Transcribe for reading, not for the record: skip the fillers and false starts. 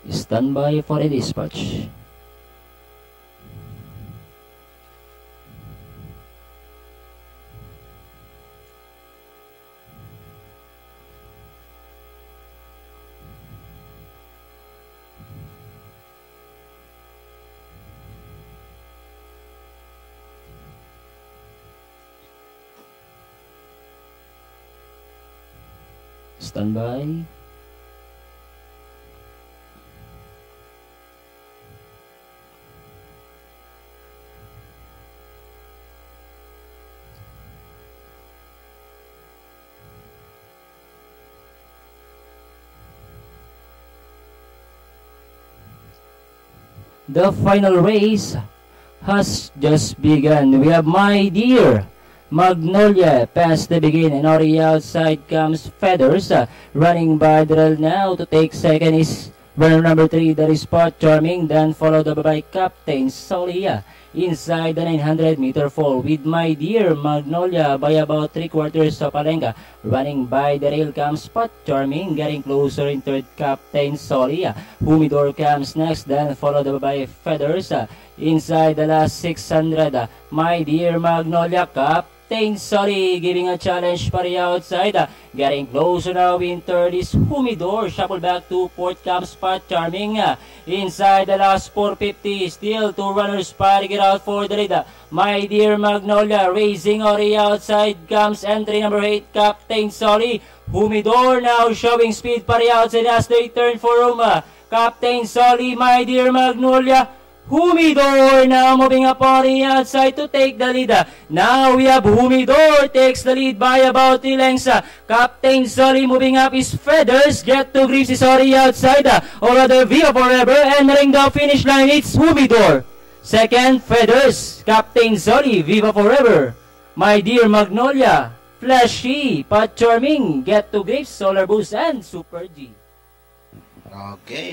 Stand by for a dispatch. Stand by. The final race has just begun. We have My Dear Magnolia past the begin, and on the outside comes Feathers. Running by the rail now to take second is runner number 3, that is Spot Charming, then followed by Captain Solia. Inside the 900-meter fall with My Dear Magnolia by about 3/4 of a length. Running by the rail comes Spot Charming, getting closer in third Captain Solia. Humidor comes next, then followed by Feathers. Inside the last 600, My Dear Magnolia, Captain Solia giving a challenge for the outside. Getting closer now in third is Humidor. Shuffle back to fourth comes Spot Charming. Inside the last 450, still two runners fighting it out for the lead. My Dear Magnolia racing on the outside comes entry number 8, Captain Solia. Humidor now showing speed for the outside as they turn for room. Captain Solia, My Dear Magnolia. Humidor now moving up on the outside to take the lead. Now we have Humidor takes the lead by about 3 lengths. Captain Solia moving up is Feathers. Get to grips is on the outside. Or rather Viva Forever, entering the finish line. It's Humidor. Second, Feathers. Captain Solia, Viva Forever. My Dear Magnolia, Flashy, Spot Charming, Get to Grips, Solar Boost, and Super G. Okay.